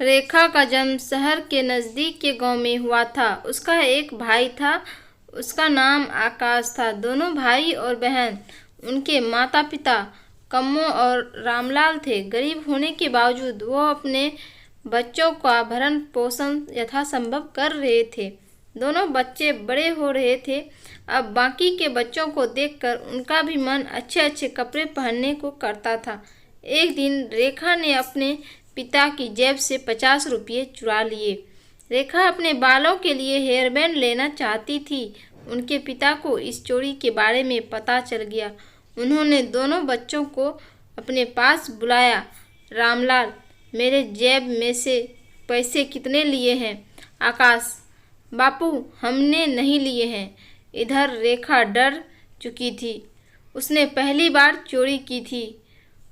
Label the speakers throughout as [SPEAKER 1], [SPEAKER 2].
[SPEAKER 1] रेखा का जन्म शहर के नज़दीक के गांव में हुआ था। उसका एक भाई था, उसका नाम आकाश था। दोनों भाई और बहन उनके माता पिता कम्मो और रामलाल थे। गरीब होने के बावजूद वो अपने बच्चों का भरण पोषण यथासंभव कर रहे थे। दोनों बच्चे बड़े हो रहे थे। अब बाकी के बच्चों को देखकर उनका भी मन अच्छे अच्छे कपड़े पहनने को करता था। एक दिन रेखा ने अपने पिता की जेब से 50 रुपये चुरा लिए। रेखा अपने बालों के लिए हेयर बैंड लेना चाहती थी। उनके पिता को इस चोरी के बारे में पता चल गया। उन्होंने दोनों बच्चों को अपने पास बुलाया। रामलाल, मेरे जेब में से पैसे कितने लिए हैं? आकाश, बापू, हमने नहीं लिए हैं। इधर रेखा डर चुकी थी। उसने पहली बार चोरी की थी।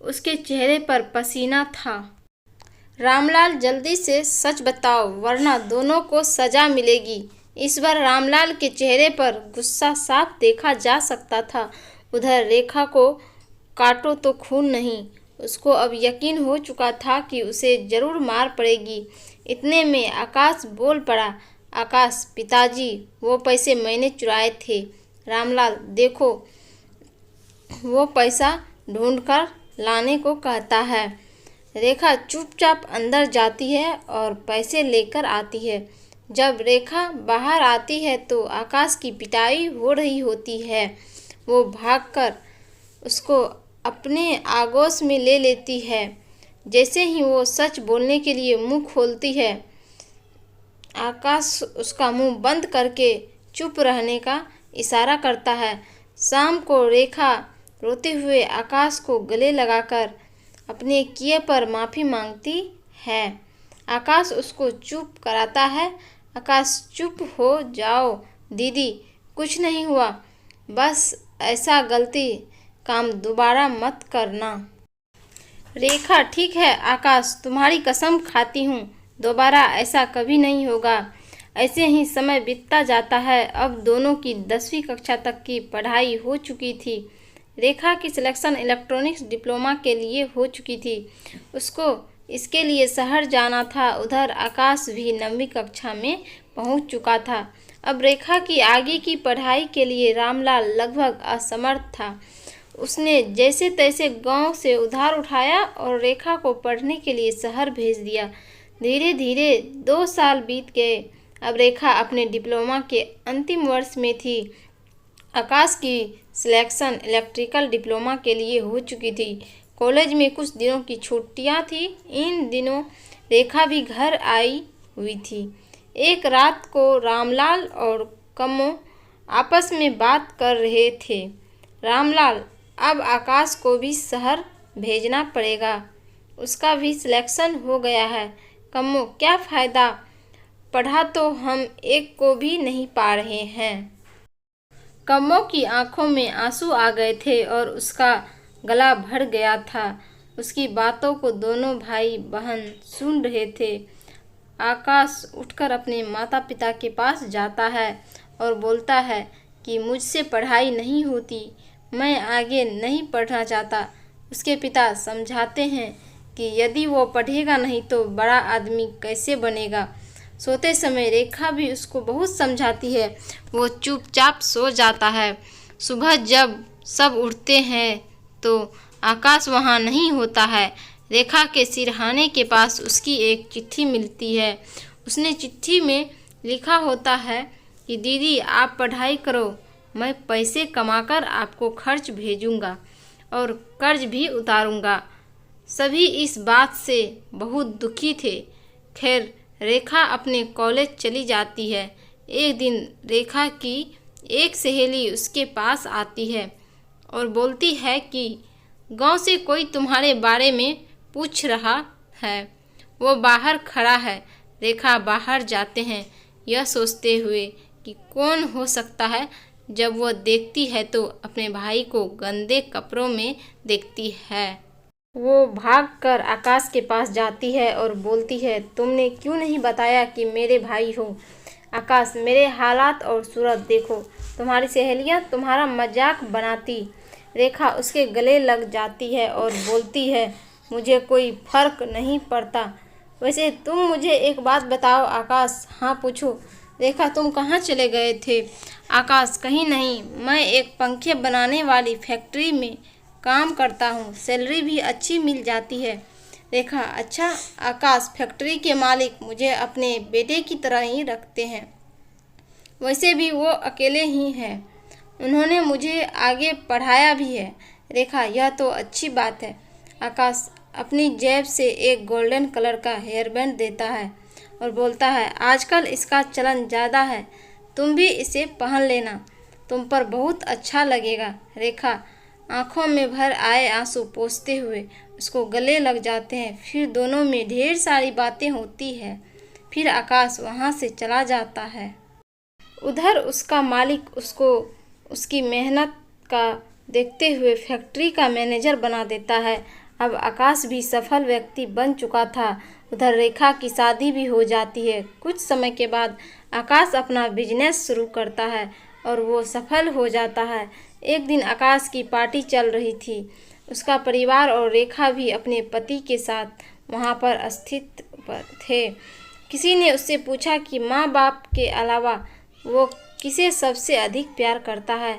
[SPEAKER 1] उसके चेहरे पर पसीना था। रामलाल, जल्दी से सच बताओ वरना दोनों को सजा मिलेगी। इस बार रामलाल के चेहरे पर गुस्सा साफ देखा जा सकता था। उधर रेखा को काटो तो खून नहीं। उसको अब यकीन हो चुका था कि उसे जरूर मार पड़ेगी। इतने में आकाश बोल पड़ा। आकाश, पिताजी, वो पैसे मैंने चुराए थे। रामलाल, देखो, वो पैसा ढूंढकर लाने को कहता है। रेखा चुपचाप अंदर जाती है और पैसे लेकर आती है। जब रेखा बाहर आती है तो आकाश की पिटाई हो रही होती है। वो भागकर उसको अपने आगोश में ले लेती है। जैसे ही वो सच बोलने के लिए मुंह खोलती है, आकाश उसका मुंह बंद करके चुप रहने का इशारा करता है। शाम को रेखा रोते हुए आकाश को गले लगाकर अपने किए पर माफ़ी मांगती है। आकाश उसको चुप कराता है। आकाश, चुप हो जाओ दीदी, कुछ नहीं हुआ। बस ऐसा गलती काम दोबारा मत करना। रेखा, ठीक है आकाश, तुम्हारी कसम खाती हूँ, दोबारा ऐसा कभी नहीं होगा। ऐसे ही समय बीतता जाता है। अब दोनों की 10वीं कक्षा तक की पढ़ाई हो चुकी थी। रेखा की सिलेक्शन इलेक्ट्रॉनिक्स डिप्लोमा के लिए हो चुकी थी। उसको इसके लिए शहर जाना था। उधर आकाश भी 9वीं कक्षा में पहुंच चुका था। अब रेखा की आगे की पढ़ाई के लिए रामलाल लगभग असमर्थ था। उसने जैसे तैसे गांव से उधार उठाया और रेखा को पढ़ने के लिए शहर भेज दिया। धीरे धीरे 2 साल बीत गए। अब रेखा अपने डिप्लोमा के अंतिम वर्ष में थी। आकाश की सिलेक्शन इलेक्ट्रिकल डिप्लोमा के लिए हो चुकी थी। कॉलेज में कुछ दिनों की छुट्टियां थी। इन दिनों रेखा भी घर आई हुई थी। एक रात को रामलाल और कम्मो आपस में बात कर रहे थे। रामलाल, अब आकाश को भी शहर भेजना पड़ेगा। उसका भी सिलेक्शन हो गया है। कम्मो, क्या फ़ायदा, पढ़ा तो हम एक को भी नहीं पा रहे हैं। कम्मो की आंखों में आंसू आ गए थे और उसका गला भर गया था। उसकी बातों को दोनों भाई बहन सुन रहे थे। आकाश उठकर अपने माता पिता के पास जाता है और बोलता है कि मुझसे पढ़ाई नहीं होती, मैं आगे नहीं पढ़ना चाहता। उसके पिता समझाते हैं कि यदि वो पढ़ेगा नहीं तो बड़ा आदमी कैसे बनेगा। सोते समय रेखा भी उसको बहुत समझाती है। वो चुपचाप सो जाता है। सुबह जब सब उठते हैं तो आकाश वहाँ नहीं होता है। रेखा के सिरहाने के पास उसकी एक चिट्ठी मिलती है। उसने चिट्ठी में लिखा होता है कि दीदी, आप पढ़ाई करो, मैं पैसे कमाकर आपको खर्च भेजूंगा और कर्ज भी उतारूंगा। सभी इस बात से बहुत दुखी थे। खैर, रेखा अपने कॉलेज चली जाती है। एक दिन रेखा की एक सहेली उसके पास आती है और बोलती है कि गांव से कोई तुम्हारे बारे में पूछ रहा है। वो बाहर खड़ा है। रेखा बाहर जाते हैं यह सोचते हुए कि कौन हो सकता है। जब वो देखती है तो अपने भाई को गंदे कपड़ों में देखती है। वो भागकर आकाश के पास जाती है और बोलती है, तुमने क्यों नहीं बताया कि मेरे भाई हो? आकाश, मेरे हालात और सूरत देखो, तुम्हारी सहेलियां तुम्हारा मजाक बनाती। रेखा उसके गले लग जाती है और बोलती है, मुझे कोई फर्क नहीं पड़ता, वैसे तुम मुझे एक बात बताओ आकाश। हाँ पूछो। रेखा, तुम कहाँ चले गए थे? आकाश, कहीं नहीं, मैं एक पंखे बनाने वाली फैक्ट्री में काम करता हूँ, सैलरी भी अच्छी मिल जाती है। रेखा, अच्छा। आकाश, फैक्ट्री के मालिक मुझे अपने बेटे की तरह ही रखते हैं। वैसे भी वो अकेले ही हैं, उन्होंने मुझे आगे पढ़ाया भी है। रेखा, यह तो अच्छी बात है। आकाश अपनी जेब से एक गोल्डन कलर का हेयर बैंड देता है और बोलता है, आजकल इसका चलन ज़्यादा है, तुम भी इसे पहन लेना, तुम पर बहुत अच्छा लगेगा। रेखा आंखों में भर आए आंसू पोंछते हुए उसको गले लग जाते हैं। फिर दोनों में ढेर सारी बातें होती है। फिर आकाश वहाँ से चला जाता है। उधर उसका मालिक उसको उसकी मेहनत का देखते हुए फैक्ट्री का मैनेजर बना देता है। अब आकाश भी सफल व्यक्ति बन चुका था। उधर रेखा की शादी भी हो जाती है। कुछ समय के बाद आकाश अपना बिजनेस शुरू करता है और वो सफल हो जाता है। एक दिन आकाश की पार्टी चल रही थी। उसका परिवार और रेखा भी अपने पति के साथ वहाँ पर स्थित थे। किसी ने उससे पूछा कि माँ बाप के अलावा वो किसे सबसे अधिक प्यार करता है।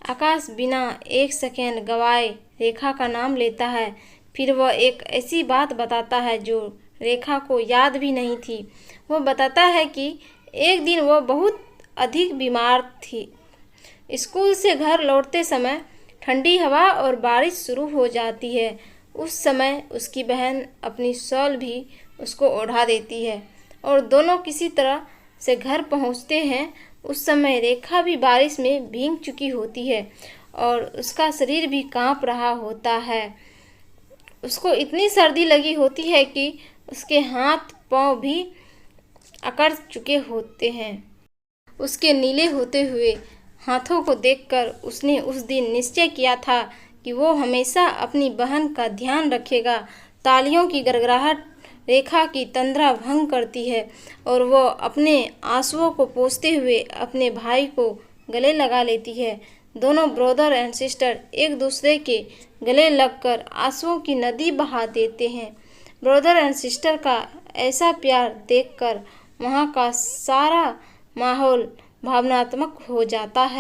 [SPEAKER 1] आकाश बिना एक सेकेंड गवाए रेखा का नाम लेता है। फिर वह एक ऐसी बात बताता है जो रेखा को याद भी नहीं थी। वो बताता है कि एक दिन वो बहुत अधिक बीमार थी। स्कूल से घर लौटते समय ठंडी हवा और बारिश शुरू हो जाती है। उस समय उसकी बहन अपनी शॉल भी उसको ओढ़ा देती है और दोनों किसी तरह से घर पहुंचते हैं। उस समय रेखा भी बारिश में भीग चुकी होती है और उसका शरीर भी कांप रहा होता है। उसको इतनी सर्दी लगी होती है कि उसके हाथ पांव भी अकड़ चुके होते हैं। उसके नीले होते हुए हाथों को देखकर उसने उस दिन निश्चय किया था कि वो हमेशा अपनी बहन का ध्यान रखेगा। तालियों की गड़गड़ाहट रेखा की तंद्रा भंग करती है और वो अपने आंसुओं को पोंछते हुए अपने भाई को गले लगा लेती है। दोनों ब्रदर एंड सिस्टर एक दूसरे के गले लगकर आंसुओं की नदी बहा देते हैं। ब्रदर एंड सिस्टर का ऐसा प्यार देखकर वहाँ का सारा माहौल भावनात्मक हो जाता है।